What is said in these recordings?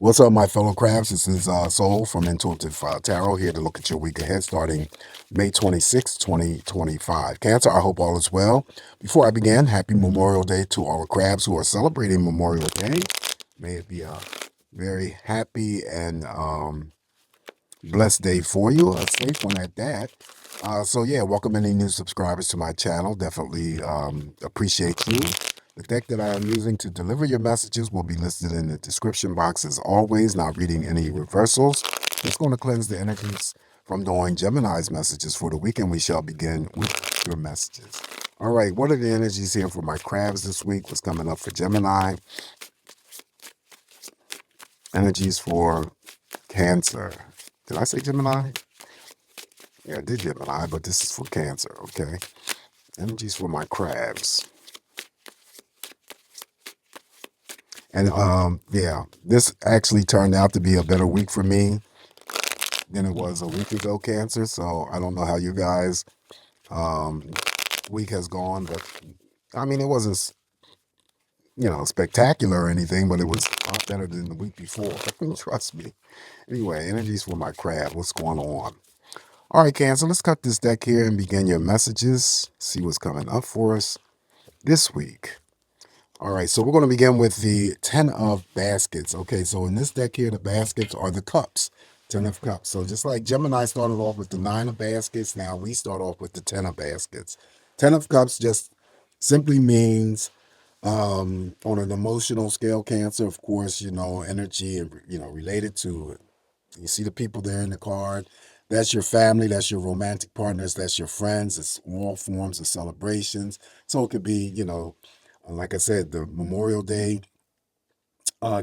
What's up, my fellow crabs? This is Soul from Intuitive Tarot here to look at your week ahead starting May 26, 2025. Cancer, I hope all is well. Before I begin, happy Memorial Day to all the crabs who are celebrating Memorial Day. May it be a very happy and blessed day for you, a safe one at that. Welcome any new subscribers to my channel. Definitely appreciate you. The deck that I am using to deliver your messages will be listed in the description box as always, not reading any reversals. It's going to cleanse the energies from doing Gemini's messages for the weekend. We shall begin with your messages. All right, what are the energies here for my crabs this week? What's coming up for Gemini? Energies for Cancer. Did I say Gemini? Yeah, I did Gemini, but this is for Cancer, okay? Energies for my crabs. And this actually turned out to be a better week for me than it was a week ago, Cancer. So I don't know how you guys week has gone, but I mean, it wasn't, spectacular or anything, but it was a lot better than the week before. Trust me. Anyway, energies for my crab. What's going on? All right, Cancer, let's cut this deck here and begin your messages. See what's coming up for us this week. All right, so we're going to begin with the 10 of baskets. Okay, so in this deck here, the baskets are the cups, 10 of cups. So just like Gemini started off with the 9 of baskets, now we start off with the 10 of baskets. 10 of cups just simply means on an emotional scale, Cancer, of course, energy, related to it. You see the people there in the card. That's your family. That's your romantic partners. That's your friends. It's all forms of celebrations. So it could be, like I said, the Memorial Day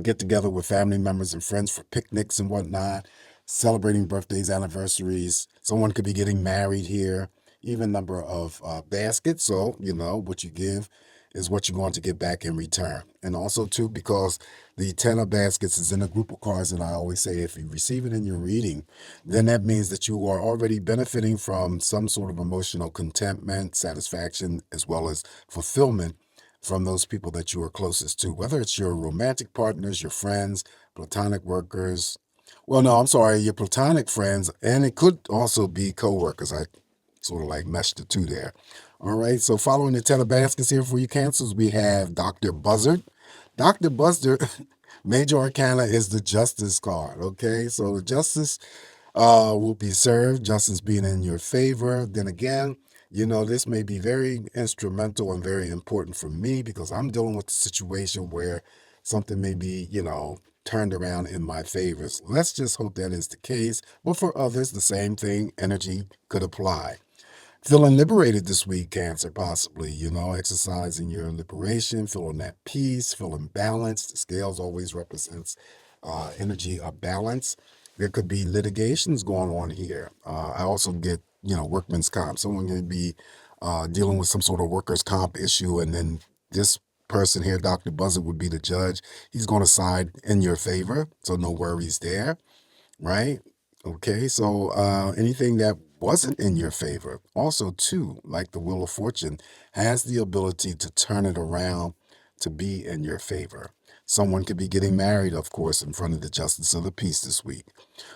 get together with family members and friends for picnics and whatnot, celebrating birthdays, anniversaries. Someone could be getting married here, even number of baskets. So, what you give is what you're going to get back in return. And also, too, because the 10 of baskets is in a group of cards, and I always say if you receive it in your reading, then that means that you are already benefiting from some sort of emotional contentment, satisfaction, as well as fulfillment from those people that you are closest to, whether it's your romantic partners, your friends, platonic workers. Well, no, I'm sorry, your platonic friends, and it could also be co-workers. I sort of like meshed the two there. All right, so following the 10 of baskets here for you Cancers, we have Dr. Buzzard. Dr. Buzzard, Major Arcana is the Justice card, okay? So the Justice will be served, justice being in your favor. Then again, this may be very instrumental and very important for me because I'm dealing with a situation where something may be, turned around in my favor. So let's just hope that is the case. But for others, the same thing, energy could apply. Feeling liberated this week, Cancer, possibly, exercising your liberation, feeling that peace, feeling balanced. The scales always represents energy of balance. There could be litigations going on here. I also get, workman's comp. Someone can be dealing with some sort of workers' comp issue, and then this person here, Dr. Buzzard, would be the judge. He's going to side in your favor, so no worries there, right? Okay, so anything that wasn't in your favor, also too, like the Wheel of Fortune, has the ability to turn it around to be in your favor. Someone could be getting married, of course, in front of the Justice of the Peace this week.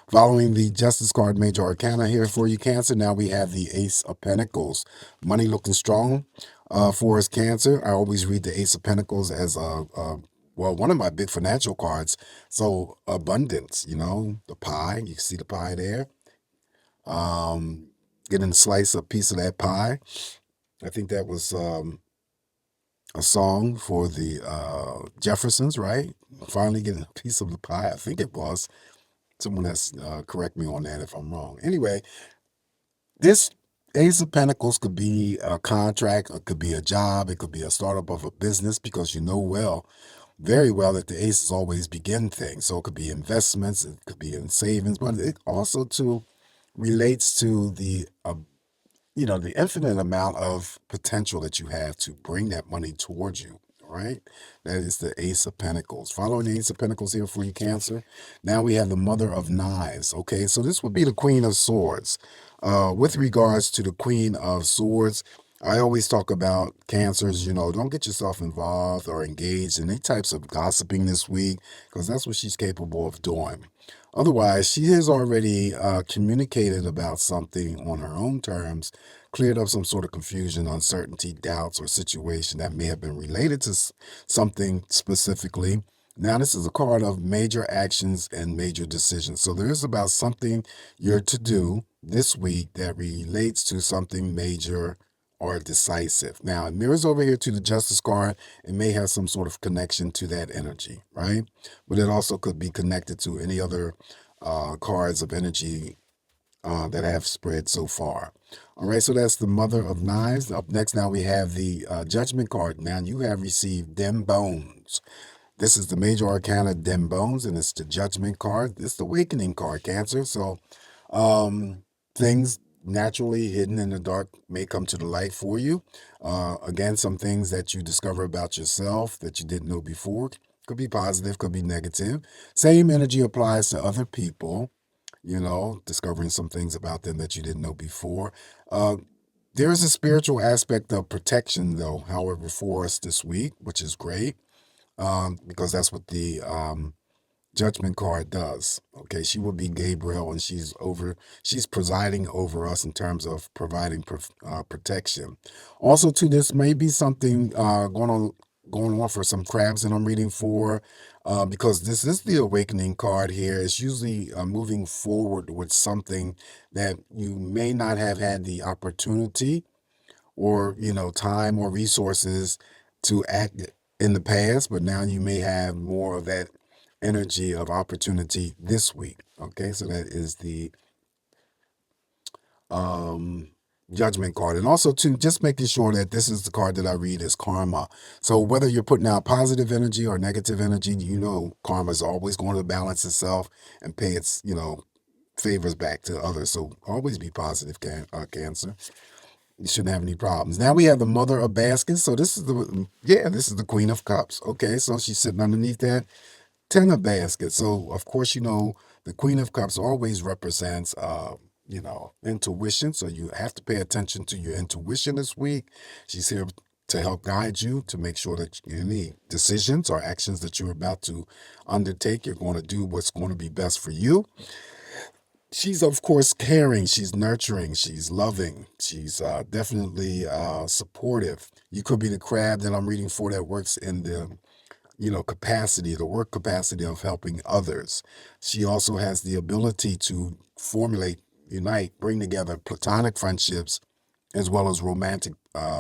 Following the Justice card, Major Arcana here for you, Cancer. Now we have the Ace of Pentacles. Money looking strong for us, Cancer. I always read the Ace of Pentacles as one of my big financial cards. So abundance, the pie. You see the pie there. Getting a slice, a piece of that pie. I think that was a song for the Jeffersons, right? Finally getting a piece of the pie. I think it was. Someone has correct me on that if I'm wrong. Anyway, this Ace of Pentacles could be a contract, it could be a job, it could be a startup of a business, because very well that the aces always begin things. So it could be investments, it could be in savings, but it also too relates to the the infinite amount of potential that you have to bring that money towards you. All right, that is the Ace of Pentacles. Following the Ace of Pentacles here for you, Cancer. Now we have the Mother of Knives. Okay, so this would be the Queen of Swords. With regards to the Queen of Swords, I always talk about cancers, don't get yourself involved or engaged in any types of gossiping this week because that's what she's capable of doing. Otherwise, she has already communicated about something on her own terms, cleared up some sort of confusion, uncertainty, doubts, or situation that may have been related to something specifically. Now, this is a card of major actions and major decisions. So there is about something you're to do this week that relates to something major or decisive. Now, it mirrors over here to the Justice card. It may have some sort of connection to that energy, right? But it also could be connected to any other cards of energy that have spread so far. All right, so that's the Mother of Knives. Up next, now we have the Judgment card. Now, you have received Dim Bones. This is the major arcana Dim Bones, and it's the Judgment card. It's the Awakening card, Cancer. So things naturally hidden in the dark may come to the light for you. Again, some things that you discover about yourself that you didn't know before. Could be positive, could be negative. Same energy applies to other people, discovering some things about them that you didn't know before. There is a spiritual aspect of protection, though, however, for us this week, which is great, because that's what the Judgment card does. Okay, she will be Gabriel, and she's presiding over us in terms of providing protection. Also, too, this may be something going on for some crabs that I'm reading for, because this is the Awakening card here. It's usually moving forward with something that you may not have had the opportunity or time or resources to act in the past, but now you may have more of that energy of opportunity this week. Okay, so that is the um Judgment card. And also too, just making sure that this is the card that I read is karma. So whether you're putting out positive energy or negative energy, karma is always going to balance itself and pay its favors back to others. So always be positive, Cancer. You shouldn't have any problems. Now we have the Mother of Baskets. So this is the Queen of Cups. Okay, so she's sitting underneath that Ten of Baskets. So of course, the Queen of Cups always represents intuition. So you have to pay attention to your intuition this week. She's here to help guide you to make sure that any decisions or actions that you're about to undertake, you're going to do what's going to be best for you. She's, of course, caring. She's nurturing. She's loving. She's definitely supportive. You could be the crab that I'm reading for that works in the capacity, the work capacity of helping others. She also has the ability to formulate, unite, bring together platonic friendships as well as romantic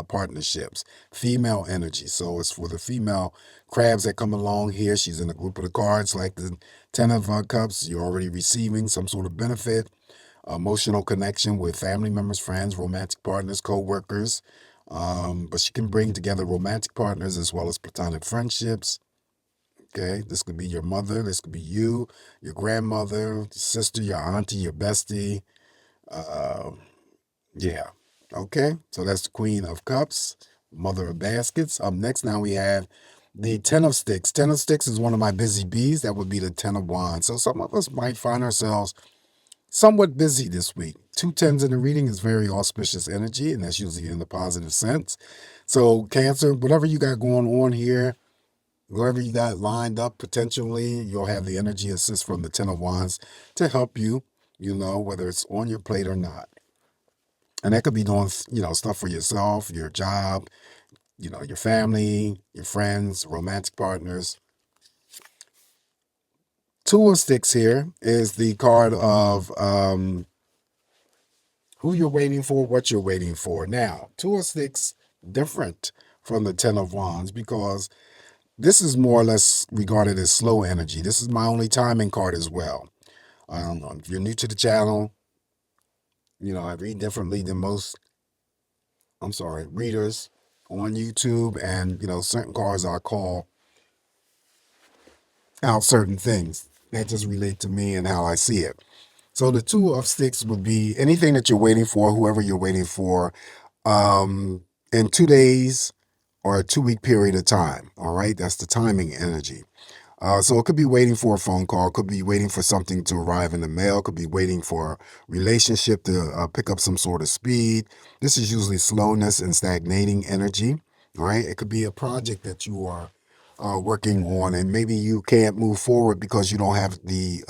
partnerships. Female energy. So it's for the female crabs that come along here. She's in a group of the cards like the Ten of Cups. You're already receiving some sort of benefit, emotional connection with family members, friends, romantic partners, co-workers. But she can bring together romantic partners as well as platonic friendships. Okay, this could be your mother, this could be you, your grandmother, your sister, your auntie, your bestie. Uh, yeah. Okay, so that's the Queen of Cups, Mother of Baskets. Up next, now we have the Ten of Sticks. Ten of Sticks is one of my busy bees. That would be the Ten of Wands. So some of us might find ourselves somewhat busy this week. Two tens in the reading is very auspicious energy, and that's usually in the positive sense. So Cancer, whatever you got going on here, whoever you got lined up, potentially, you'll have the energy assist from the Ten of Wands to help you, whether it's on your plate or not. And that could be doing, stuff for yourself, your job, your family, your friends, romantic partners. Two of Sticks here is the card of who you're waiting for, what you're waiting for. Now, Two of Sticks, different from the Ten of Wands because this is more or less regarded as slow energy. This is my only timing card as well. If you're new to the channel, I read differently than most, readers on YouTube. And, certain cards I call out certain things that just relate to me and how I see it. So the Two of Sticks would be anything that you're waiting for, whoever you're waiting for, in 2 days or a 2-week period of time. All right. That's the timing energy. So it could be waiting for a phone call, could be waiting for something to arrive in the mail, could be waiting for a relationship to pick up some sort of speed. This is usually slowness and stagnating energy, right? It could be a project that you are working on, and maybe you can't move forward because you don't have the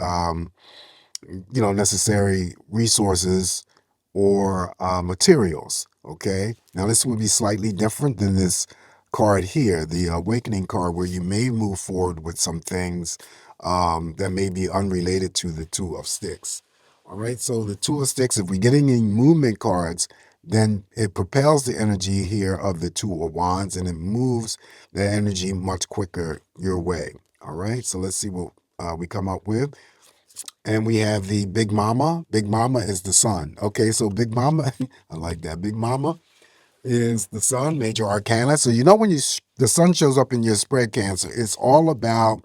necessary resources or materials. Okay, now this would be slightly different than this card here, the awakening card, where you may move forward with some things that may be unrelated to the two of sticks. All right, so the two of sticks, if we get any movement cards, then it propels the energy here of the two of wands, and it moves the energy much quicker your way. All right, so let's see what we come up with. And we have the Big Mama. Big Mama is the sun. Okay, so Big Mama, I like that. Big Mama is the sun, major arcana. So you know when the sun shows up in your spread, Cancer, it's all about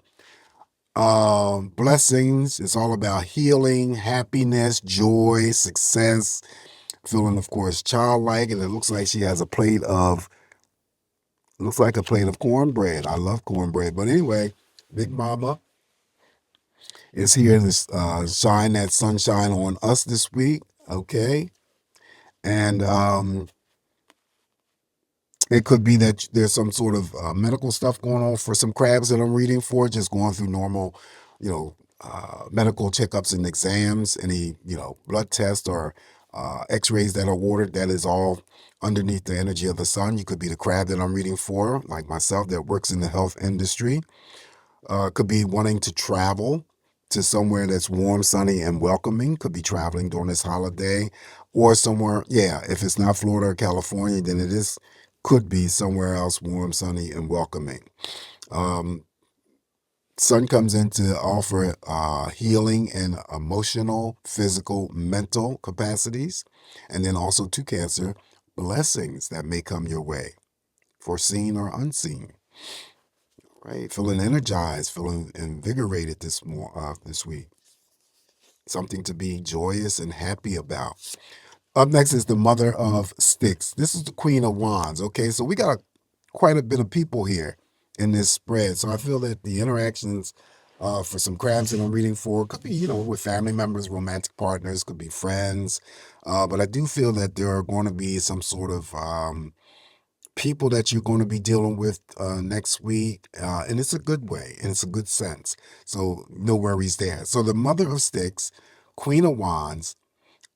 blessings. It's all about healing, happiness, joy, success. Feeling, of course, childlike, and it looks like she has a plate of cornbread. I love cornbread, but anyway, Big Mama is here to shine that sunshine on us this week. Okay. And it could be that there's some sort of medical stuff going on for some crabs that I'm reading for, just going through normal, medical checkups and exams, any, blood tests or x-rays that are ordered. That is all underneath the energy of the sun. You could be the crab that I'm reading for, like myself, that works in the health industry. Could be wanting to travel to somewhere that's warm, sunny, and welcoming. Could be traveling during this holiday or somewhere. Yeah, if it's not Florida or California, then could be somewhere else warm, sunny, and welcoming. Um, Sun comes in to offer healing and emotional, physical, mental capacities. And then also to Cancer, blessings that may come your way, foreseen or unseen. Right, feeling energized, feeling invigorated this week. Something to be joyous and happy about. Up next is the Mother of Sticks. This is the Queen of Wands. Okay, so we got quite a bit of people here in this spread. So I feel that the interactions for some crabs that I'm reading for could be, with family members, romantic partners, could be friends. But I do feel that there are going to be some sort of people that you're going to be dealing with next week, and it's a good way and it's a good sense. So no worries there. So the Mother of Sticks, Queen of Wands,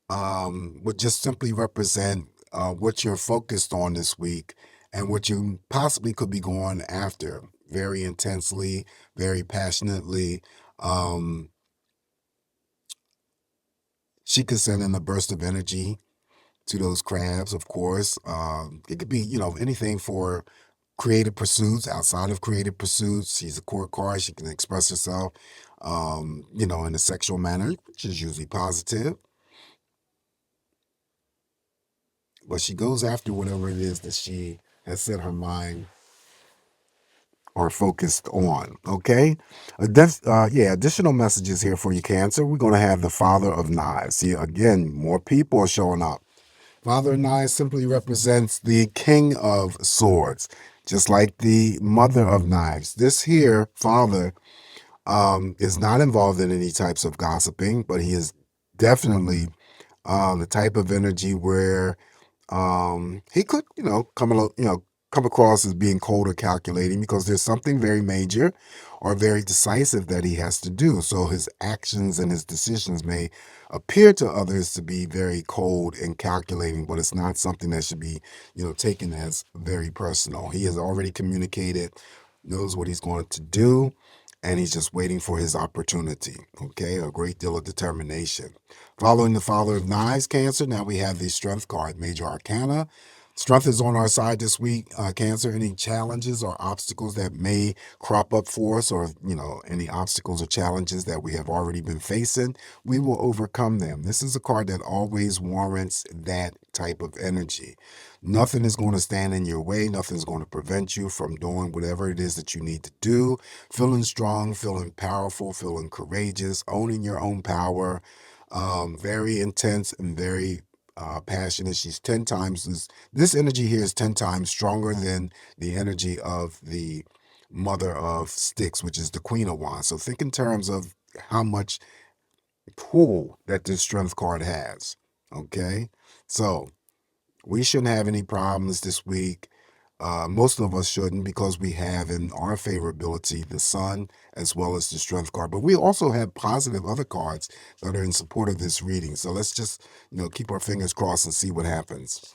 would just simply represent what you're focused on this week and what you possibly could be going after very intensely, very passionately. Um, she could send in a burst of energy to those crabs, of course. It could be, anything for creative pursuits, outside of creative pursuits. She's a court card. She can express herself, in a sexual manner, which is usually positive. But she goes after whatever it is that she has set her mind or focused on. Okay. Additional messages here for you, Cancer. We're going to have the Father of Knives. See, again, more people are showing up. Father of Knives simply represents the King of Swords, just like the Mother of Knives. This here, Father, is not involved in any types of gossiping, but he is definitely the type of energy where he could, come across as being cold or calculating because there's something very major or very decisive that he has to do. So his actions and his decisions may appear to others to be very cold and calculating, but it's not something that should be, taken as very personal. He has already communicated, knows what he's going to do, and he's just waiting for his opportunity. Okay, a great deal of determination. Following the Father of Knives, Cancer, now we have the Strength card, Major Arcana. Strength is on our side this week, Cancer. Any challenges or obstacles that may crop up for us, or any obstacles or challenges that we have already been facing, we will overcome them. This is a card that always warrants that type of energy. Nothing is going to stand in your way. Nothing's going to prevent you from doing whatever it is that you need to do. Feeling strong, feeling powerful, feeling courageous, owning your own power. Very intense and very passionate. She's 10 times this energy here is 10 times stronger than the energy of the Mother of Sticks, which is the Queen of Wands. So think in terms of how much pull that this Strength card has. Okay, so we shouldn't have any problems this week. Most of us shouldn't, because we have in our favorability the Sun as well as the Strength card. But we also have positive other cards that are in support of this reading. So let's just keep our fingers crossed and see what happens.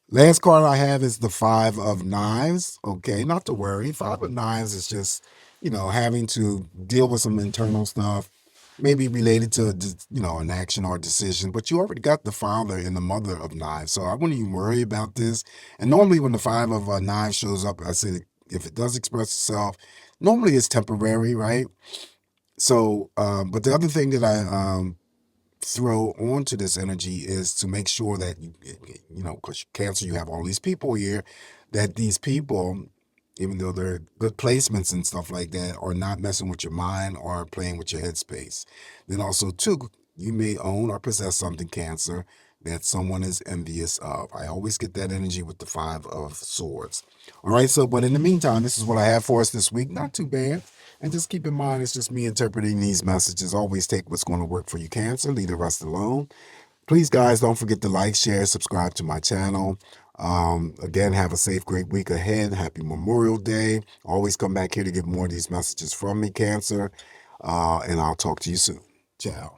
Last card I have is the Five of Knives. Okay, not to worry. Five of Knives is just having to deal with some internal stuff, maybe related to an action or decision, but you already got the Father and the Mother of Knives, so I wouldn't even worry about this. And normally when the Five of Knives shows up, I say if it does express itself, normally it's temporary, right? So but the other thing that I throw onto this energy is to make sure that because Cancer, you have all these people here, that these people, even though they're good placements and stuff like that, are not messing with your mind or playing with your headspace. Then also too, you may own or possess something, Cancer, that someone is envious of. I always get that energy with the Five of Swords. All right, so but in the meantime, this is what I have for us this week. Not too bad. And just keep in mind, it's just me interpreting these messages. Always take what's going to work for you, Cancer. Leave the rest alone. Please, guys, don't forget to like, share, subscribe to my channel. Again, have a safe, great week ahead. Happy Memorial Day. Always come back here to get more of these messages from me, Cancer. And I'll talk to you soon. Ciao.